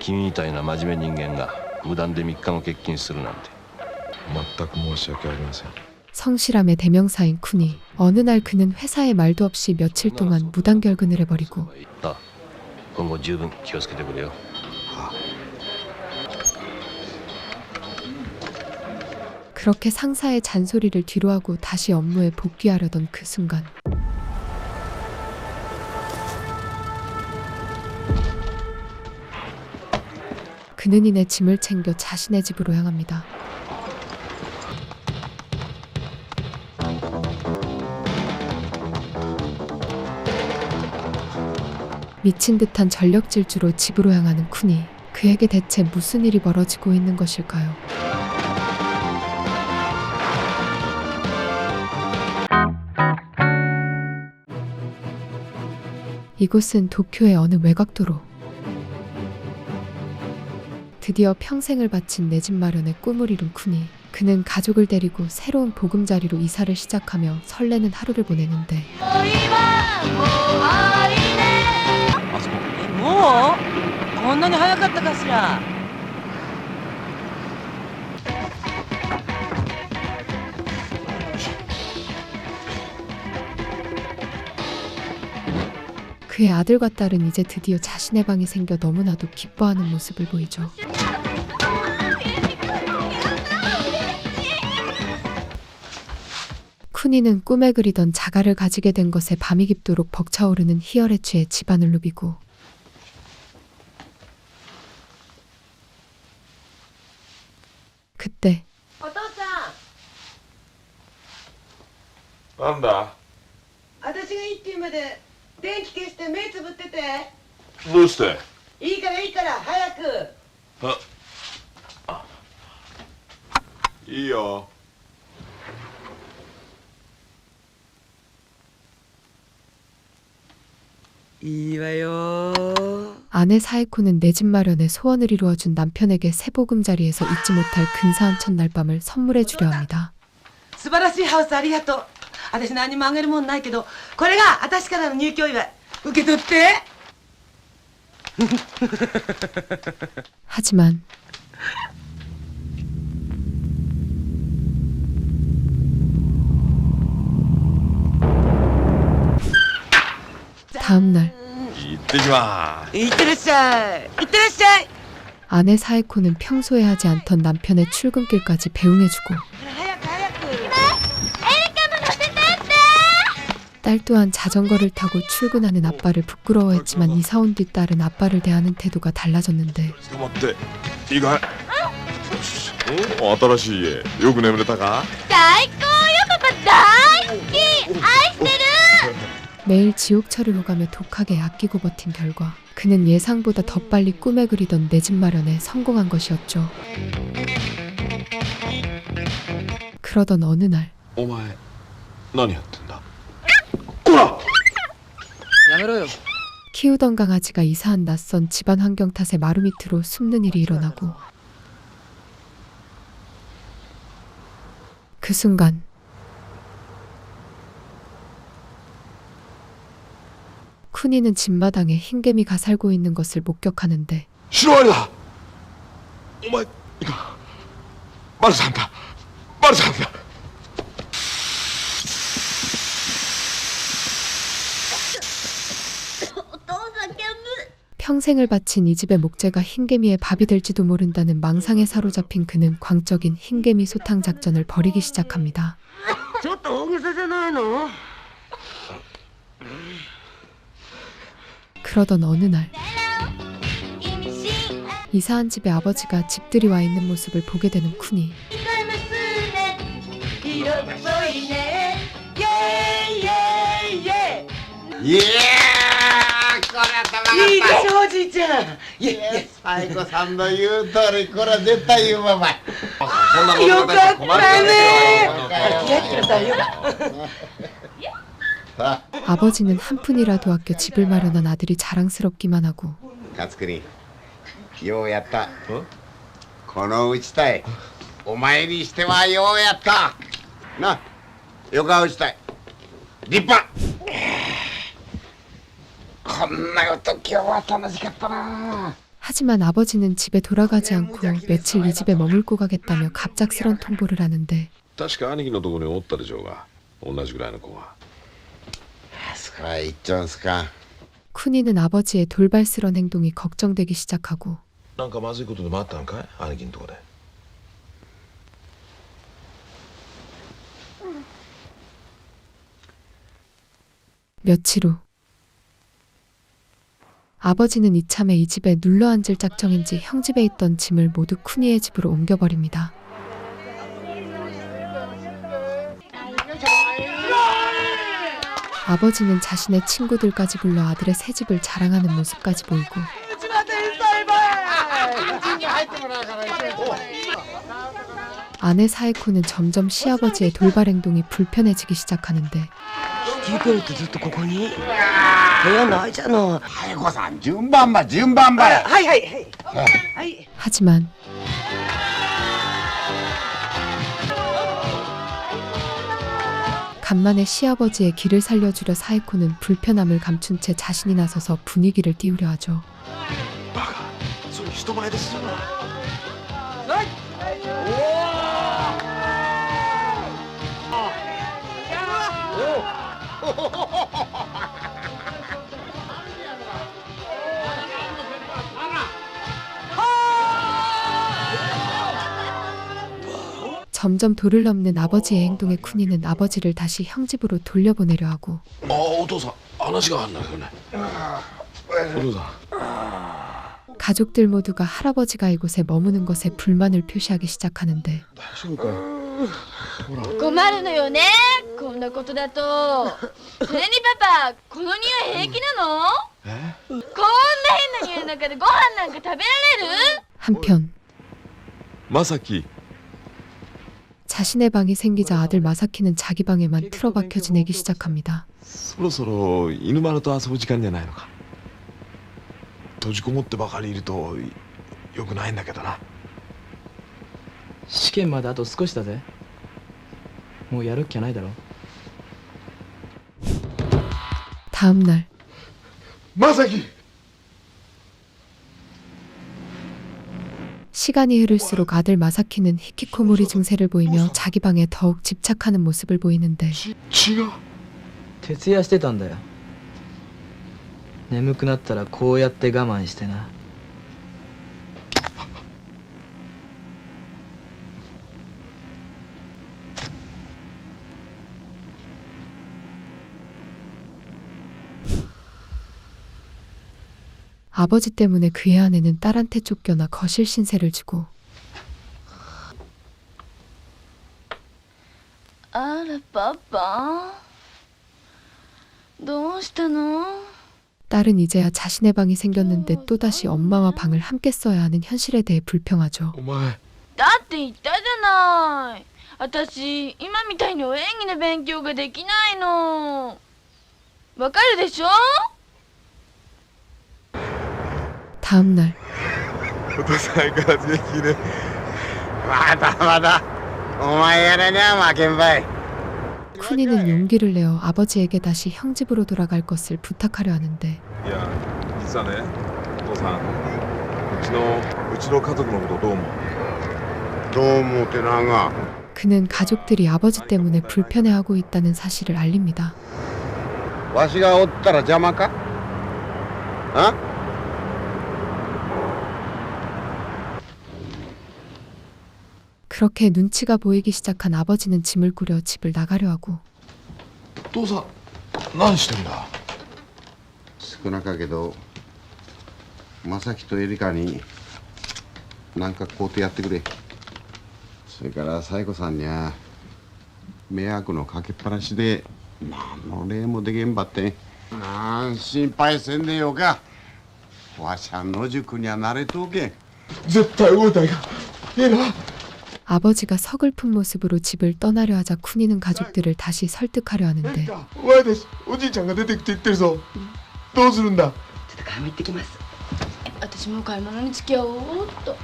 君みたいな真面目人間が無断で3日も欠勤するなんて。全く申し訳ありません。 성실함의 대명사인 쿤이 어느 날 그는 회사에 말도 없이 며칠 동안 무단 결근을 해버리고 あ、今後十分気をつけてくれよ。 그렇게 상사의 잔소리를 뒤로하고 다시 업무에 복귀하려던 그 순간 그는 이내 짐을 챙겨 자신의 집으로 향합니다. 미친 듯한 전력 질주로 집으로 향하는 쿤이 그에게 대체 무슨 일이 벌어지고 있는 것일까요? 이곳은 도쿄의 어느 외곽도로. 드디어 평생을 바친 내 집 마련의 꿈을 이룬 쿤이 그는 가족을 데리고 새로운 보금자리로 이사를 시작하며 설레는 하루를 보내는데 もうこんなに早かったかしら。 그의 아들과 딸은 이제 드디어 자신의 방이 생겨 너무나도 기뻐하는 모습을 보이죠. 쿤이는 꿈에 그리던 자가를 가지게 된 것에 밤이 깊도록 벅차오르는 희열에 취해 집안을 누비고 그때 お父さん、なんだ。私がいいって言うまで電気消して目つぶってて。どうして。いいからいいから早く。いいよ。いいわよ。 아내 사에코는 내 집 마련에 소원을 이루어준 남편에게 새보금자리에서 잊지 못할 근사한 첫날 밤을 선물해 주려 합니다. 素晴らしいハウスありがとう。私何もあげるもんないけど、これが私からの入居祝い。受け取って。 하지만 다음 날 行ってきまいってらっしゃい。いってらっしゃい。 아내 사에코는 평소에 하지 않던 남편의 출근길까지 배웅해주고 早く早く。 딸 또한 자전거를 타고 출근하는 아빠를 부끄러워했지만 이사 온 뒤 딸은 아빠를 대하는 태도가 달라졌는데 す。待って。意外。新しい家。よく眠れたか。最高よパパ大好き愛してる 매일 지옥철을 오가며 독하게 아끼고 버틴 결과 그는 예상보다 더 빨리 꿈에 그리던 내 집 마련에 성공한 것이었죠. 그러던 어느 날 お前何やってんだ。 やめろよ。 키우던 강아지가 이사한 낯선 집안 환경 탓에 마루 밑으로 숨는 일이 일어나고 그 순간 쿤이는 집마당에 흰개미가 살고 있는 것을 목격하는데 シロアリだ。お前いか。マルさんだ。マルさんだ。 お父さんキャンプ 평생을 바친 이 집의 목재가 흰개미의 밥이 될지도 모른다는 망상에 사로잡힌 그는 광적인 흰개미 소탕 작전을 벌이기 시작합니다. ちょっと大げさじゃないの。 그러던 어느 날 이사한 집의 아버지가 집들이 와 있는 모습을 보게 되는 쿤이 色っぽいね。イェーイイェーイイェーイ。いやー、これはたまらん。いいでしょおじいちゃん。イェイイェイ。最後さんの言う通り、これは絶対言うままい。そんなよかったね。キキラキラだよ。 아버지는 한 푼이라도 아껴 집을 마련한 아들이 자랑스럽기만 하고 勝国、ようやった。この打ちたい。お前にしてはようやった。な、よか打ちたい。立派。こんなこと今日は楽しかったな。 하지만 아버지는 집에 돌아가지 않고 며칠 이 집에 머물고 가겠다며 갑작스런 통보를 하는데 確か兄貴のところにおったでしょうが、同じぐらいの子が。そこは一丁んすか。 쿠니는 아버지의 돌발스런 행동이 걱정되기 시작하고 なんかまずいことでもあったんかい、兄貴のとこで。 며칠 후 아버지는 이참에 이 집에 눌러앉을 작정인지 형 집에 있던 짐을 모두 쿠니의 집으로 옮겨버립니다. 아버지는 자신의 친구들까지 불러 아들의 새 집을 자랑하는 모습까지 보이고 아내 사에코는 점점 시아버지의 돌발 행동이 불편해지기 시작하는데 引き受けるってずっとここに部屋ないじゃの。早子さん、順番ば、順番ば。はいはいはいはい。 하지만 간만에 시아버지의 길을 살려주려 사에코는 불편함을 감춘 채 자신이 나서서 분위기를 띄우려 하죠. バカ、それ人前ですよ。 점점 도를 넘는 아버지의 행동에 쿠니는 아버지를 다시 형 집으로 돌려보내려 하고 ああ、お父さん、話があるんだけどね。お父さん、 가족들 모두가 할아버지가 이곳에 머무는 것에 불만을 표시하기 시작하는데 大丈夫かよ。 困るのよねこんなことだとそれにパパこの匂い平気なのこんな変な匂いの中でご飯なんか食べられる 한편 まさき、 자신의 방이 생기자 아들 마사키는 자기 방에만 틀어박혀 지내기 시작합니다. そろそろ犬丸と遊ぶ時間じゃないのか。閉じこもってばかりいるとよくないんだけどな。 試験まであと少しだぜ。もうやるっきゃないだろ。 다음 날 まさき、 시간이 흐를수록 아들 마사키는 히키코모리 증세를 보이며 자기 방에 더욱 집착하는 모습을 보이는데 違う。 徹夜してたんだよ。眠くなったらこうやって我慢してな。 아버지 때문에 그의 아내는 딸한테 쫓겨나 거실 신세를 지고 あらパパどうしたの 딸은 이제야 자신의 방이 생겼는데 또다시 엄마와 방을 함께 써야 하는 현실에 대해 불평하죠. お前、だって言ったじゃない私今みたいにお演技の勉強ができないのわかるでしょ 다음 날 お父さん相変わらず元気ね。まだまだ。お前やらにゃ負けんばい。 쿠니는 용기를 내어 아버지에게 다시 형 집으로 돌아갈 것을 부탁하려 하는데 いや、実はね、お父さん、うちの家族のことどう思う？どう思うてなが。 그는 가족들이 아버지 때문에 불편해하고 있다는 사실을 알립니다. わしがおったら邪魔か？あ？ 그렇게 눈치가 보이기 시작한 아버지는 짐을 꾸려 집을 나가려 하고 お父さん、何してんだ？少なかけど、正樹とエリカになんかこうてやってくれ。それからサイコさんにゃ迷惑のかけっぱなしで何の礼もでけんばってなん心配せんでよか。わしゃ野宿には慣れとけん。絶対動いたらいかん。いいな。 아버지가 서글픈 모습으로 집을 떠나려 하자 쿠니는 가족들을 다시 설득하려 하는데 お前たち、おじいちゃんが出てきて言ってるぞ。どうするんだ？ちょっと買い物行ってきます。私も買い物に付き合おうっと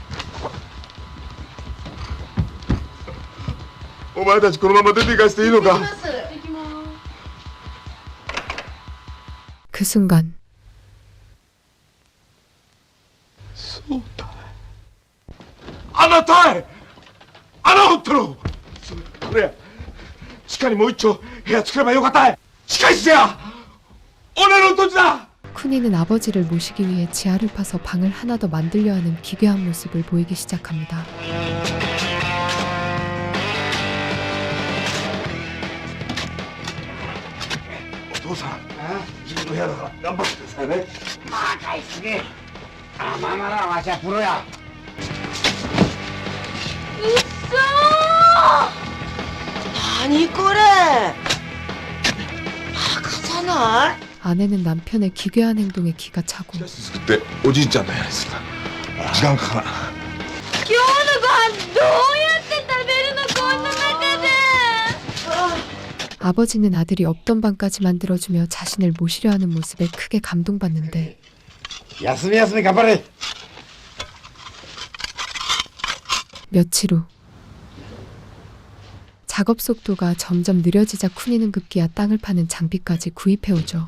お前たちこのまま出て行かせていいのか？ 그 순간 そあなたへあの本当のこれ地下にもう一丁部屋作ればよかった地下室や俺の土地だ 쿠니는 아버지를 모시기 위해 지하를 파서 방을 하나 더 만들려 하는 기괴한 모습을 보이기 시작합니다. お父さん自分の部屋だから頑張ってくださいねバカいすぎあままだわしはプロや何これバカじゃない 아내는 남편의 기괴한 행동에 기가 차고 地下室作っておじいちゃんの部屋にするな時間かからん今日のご飯どうやって食べるのこんな中で 아버지는 아들이 없던 방까지 만들어주며 자신을 모시려 하는 모습에 크게 감동받는데 休み休み頑張れ 며칠 후 작업 속도가 점점 느려지자 쿠니는 급기야 땅을 파는 장비까지 구입해오죠.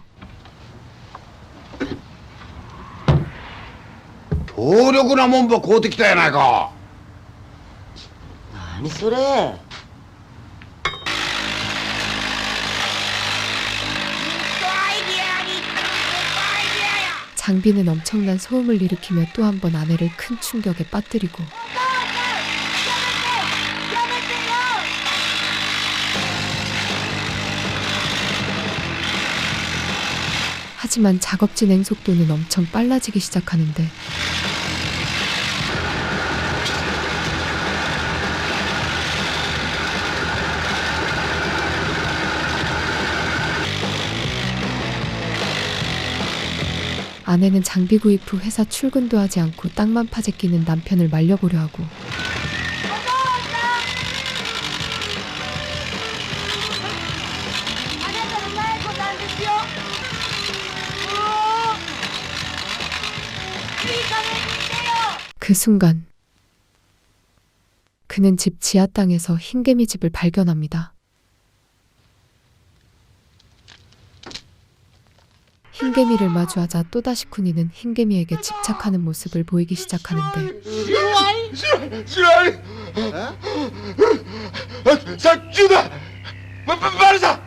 強力なもんば買うてきたやないか何それ 장비는 엄청난 소음을 일으키며 또 한 번 아내를 큰 충격에 빠뜨리고 하지만 작업 진행 속도는 엄청 빨라지기 시작하는데 아내는 장비 구입 후 회사 출근도 하지 않고 땅만 파재 끼는 남편을 말려보려 하고 그 순간 그는 집 지하 땅에서 흰개미 집을 발견합니다. 흰개미를 마주하자 또다시 쿠니는 흰개미에게 집착하는 모습을 보이기 시작하는데 싫어하니 자 주다 말하자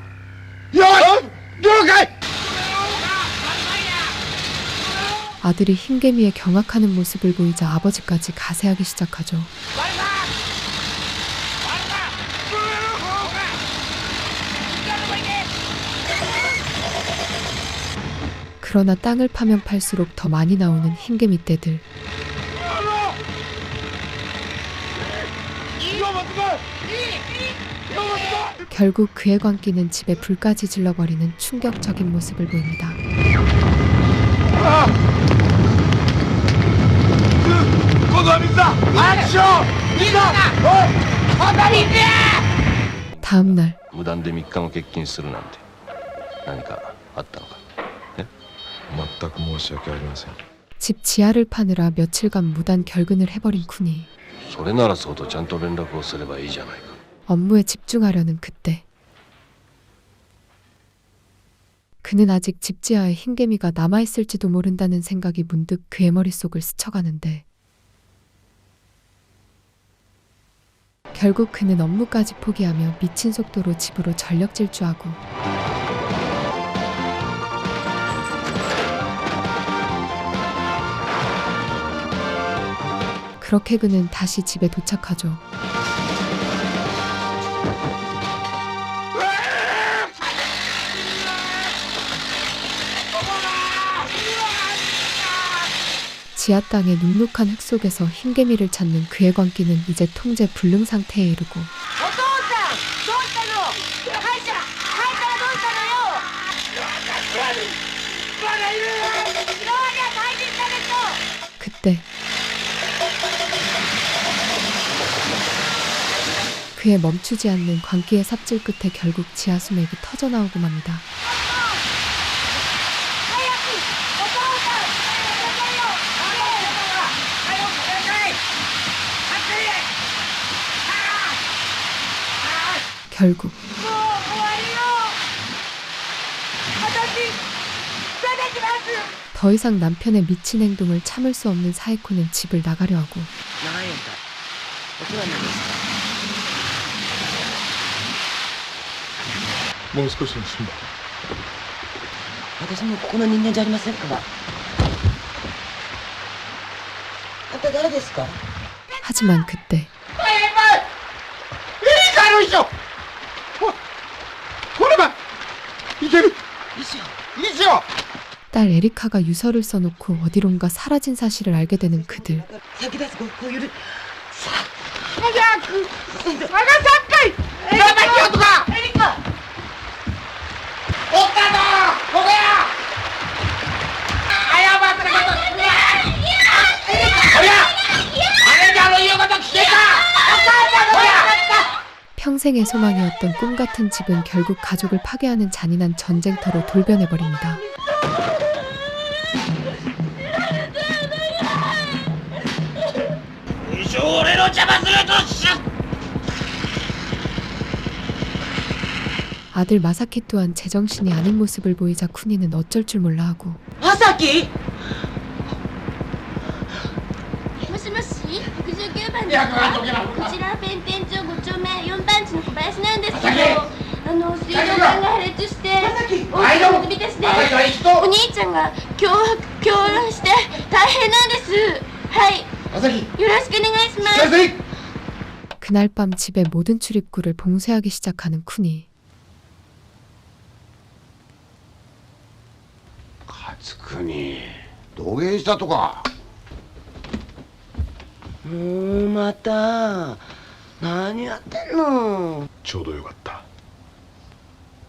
了解 아들이 흰개미에 경악하는 모습을 보이자 아버지까지 가세하기 시작하죠. 그러나 땅을 파면 팔수록 더 많이 나오는 흰개미 떼들. 결국 그의 광기는 집에 불까지 질러버리는 충격적인 모습을 보입니다. 다음 날 無断で3日も欠勤するなんて何かあったのか全く申し訳ありません 집 지하를 파느라 며칠간 무단 결근을 해버린 쿠니. それならそうとちゃんと連絡をすればいいじゃないか 업무에 집중하려는 그때 그는 아직 집 지하에 흰개미가 남아있을지도 모른다는 생각이 문득 그의 머릿속을 스쳐가는데 결국 그는 업무까지 포기하며 미친 속도로 집으로 전력 질주하고 그렇게 그는 다시 집에 도착하죠. 지하 땅의 눅눅한 흙 속에서 흰개미를 찾는 그의 광기는 이제 통제 불능 상태에 이르고 그때 그의 멈추지 않는 광기의 삽질 끝에 결국 지하 수맥이 터져나오고 맙니다. 결국 더 이상 남편의 미친 행동을 참을 수 없는 사이코는 집을 나가려 하고 世話になりました。もう少しの辛抱。私もここの人間じゃありませんから。あんた誰ですか？ 하지만 그때 딸 에리카가 유서를 써놓고 어디론가 사라진 사실을 알게 되는 그들. 先立つごこういうる。早く佐賀さんかい長き男かエリカ。おったぞここや謝ってことおや姉ちゃんの言うこと聞けたおや 평생의 소망이었던 꿈 같은 집은 결국 가족을 파괴하는 잔인한 전쟁터로 돌변해버립니다. 아들 마사키 또한 제정신이 아닌 모습을 보이자 쿠니는 어쩔 줄 몰라 하고 まさき。もしもし、119番ですか？こちら弁天町5丁目4番地の小林なんですけど、水道管が破裂して大きな水浸しでお兄ちゃんが狂乱して大変なんです。はい、よろしくお願いします。 그날 밤 집의 모든 출입구를 봉쇄하기 시작하는 쿠니. 勝国土下したとか。もうまた何やってんの。ちょうどよかった。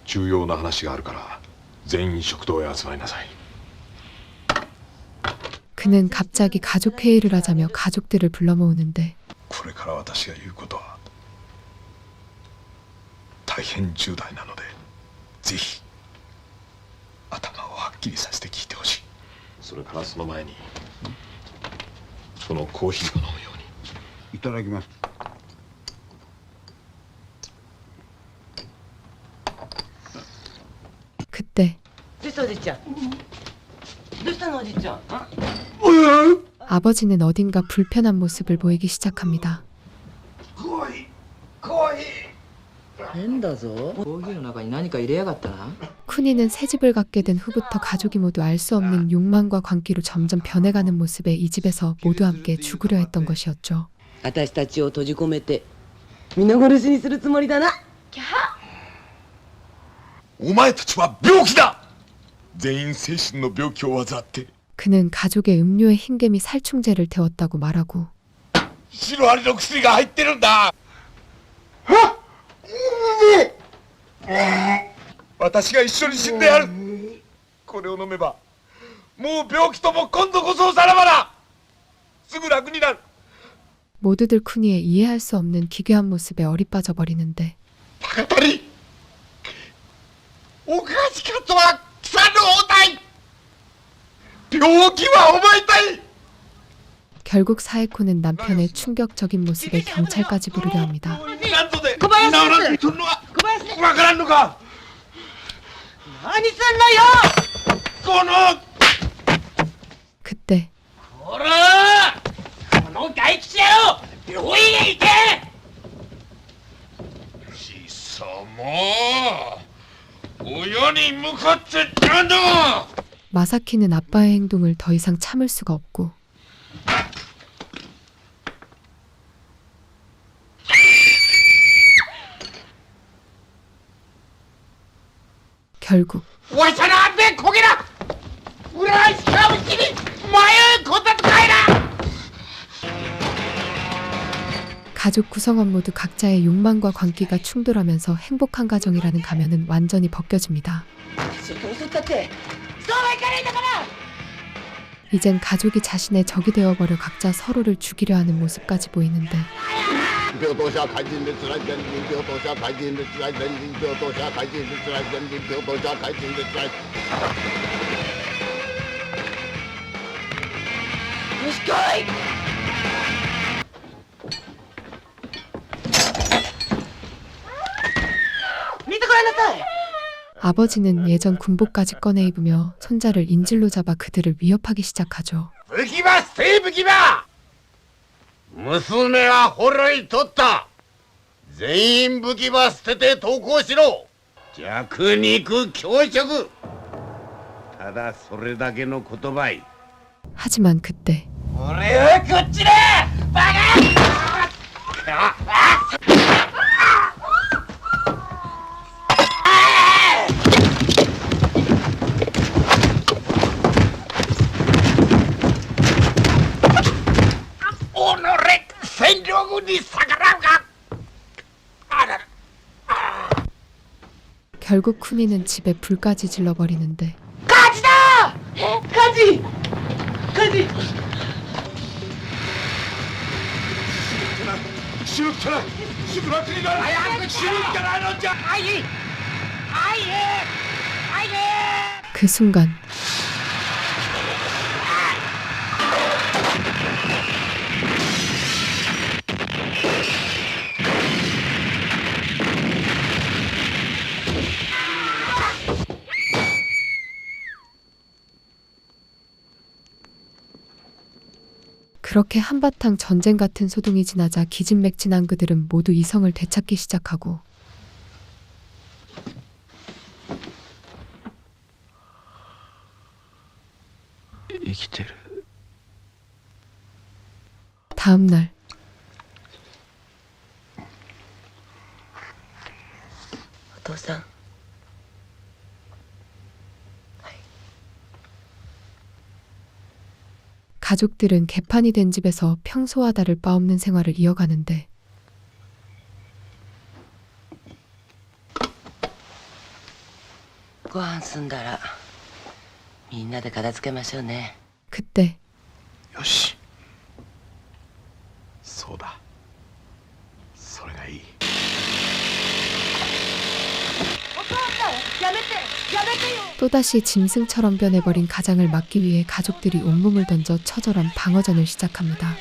重要な話があるから全員食堂へ集まりなさい。 그는 갑자기 가족 회의를 하자며 가족들을 불러 모으는데 これから私が言うことは大変重大なのでぜひ頭をはっきりさせて聞いてほしい。それからその前にこのコーヒーを飲むように。いただきます。 그때 どうしたおじいちゃん。どうしたのおじいちゃん。あ 아버지는 어딘가 불편한 모습을 보이기 시작합니다. 変だぞ。コーヒーの中に何か入れやがったな。 쿠니는 새 집을 갖게 된 후부터 가족이 모두 알 수 없는 욕망과 광기로 점점 변해가는 모습에 이 집에서 모두 함께 죽으려 했던 것이었죠. 私たちを閉じ込めて皆殺しにするつもりだな。キャハ。お前たちは病気だ。全員精神の病気を患って 그는 가족의 음료에 흰개미 살충제를 태웠다고 말하고 シロアリの薬が入ってるんだ。私が一緒に死んでやる。これを飲めばもう病気とも今度こそさらばだ。すぐ楽になる。 모두들 쿠니의 이해할 수 없는 기괴한 모습에 어리빠져 버리는데 高谷おかしかったは草の応対。病気はお前たい。 결국 사에코는 남편의 충격적인 모습에 경찰까지 부르려 합니다. なんとで治らんとするのはわからんのか。何すんのよ。この 그때 ほらこの大吉野郎病院へ行け。貴様親に向かってなんだ。 마사키는 아빠의 행동을 더 이상 참을 수가 없고 결국 わしゃの安全こげな裏しかうちに迷うこたつかいな。 가족 구성원 모두 각자의 욕망과 광기가 충돌하면서 행복한 가정이라는 가면은 완전히 벗겨집니다. 襲ったってそうはいかないんだから。 이젠 가족이 자신의 적이 되어버려 각자 서로를 죽이려 하는 모습까지 보이는데 病棟者怪人列来前人病棟者怪人列来前人病棟者怪人列来前人病棟者怪人列来。よし来い。 見てごらんなさい。 아버지는 예전 군복까지 꺼내 입으며 손자를 인질로 잡아 그들을 위협하기 시작하죠. 武器は正武器だ。娘はほろいとった。全員武器は捨てて投降しろ。弱肉強食。ただそれだけの言葉い。 하지만 그때 오늘의 생존군이 사가라가. 결국 쿠니는 집에 불까지 질러버리는데 火事だ火事火事死ぬってな死ぬってな早く死ぬんじゃないのじゃ。はいはいはい 그 순간 그렇게 한바탕 전쟁 같은 소동이 지나자 기진맥진한 그들은 모두 이성을 되찾기 시작하고 다음 날お父さん 가족들은 개판이 된 집에서 평소와 다를 바 없는 생활을 이어가는데 ご飯済んだらみんなで片付けましょうね 그때 よしそうだそれがいい。 또다시 짐승처럼 변해버린 가장을 막기 위해 가족들이 온몸을 던져 처절한 방어전을 시작합니다.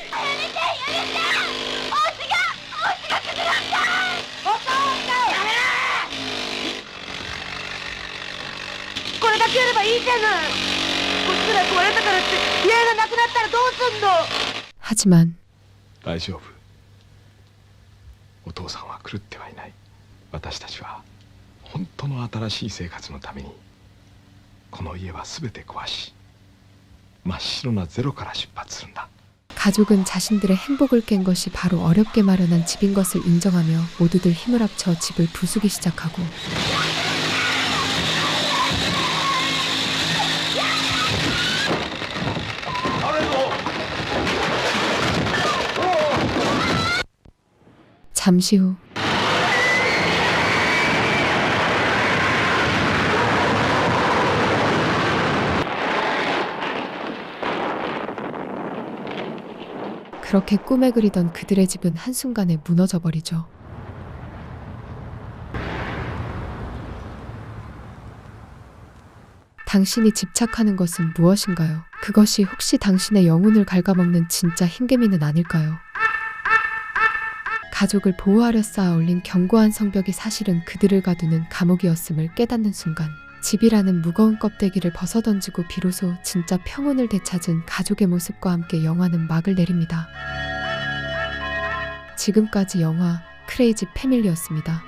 これだけやればいいじゃないこっちが壊れたからって家がなくなったらどうすんの 하지만 大丈夫。お父さんは狂ってはいない。私たちは本当の新しい生活のためにこの家は全て壊し真っ白なゼロから出発するんだ。 가족은 자신들의 행복을 깬 것이 바로 어렵게 마련한 집인 것을 인정하며 모두들 힘을 합쳐 집을 부수기 시작하고 잠시 후 그렇게 꿈에 그리던 그들의 집은 한순간에 무너져 버리죠. 당신이 집착하는 것은 무엇인가요? 그것이 혹시 당신의 영혼을 갉아먹는 진짜 흰개미는 아닐까요? 가족을 보호하려 쌓아 올린 견고한 성벽이 사실은 그들을 가두는 감옥이었음을 깨닫는 순간 집이라는 무거운 껍데기를 벗어던지고 비로소 진짜 평온을 되찾은 가족의 모습과 함께 영화는 막을 내립니다. 지금까지 영화 크레이지 패밀리였습니다.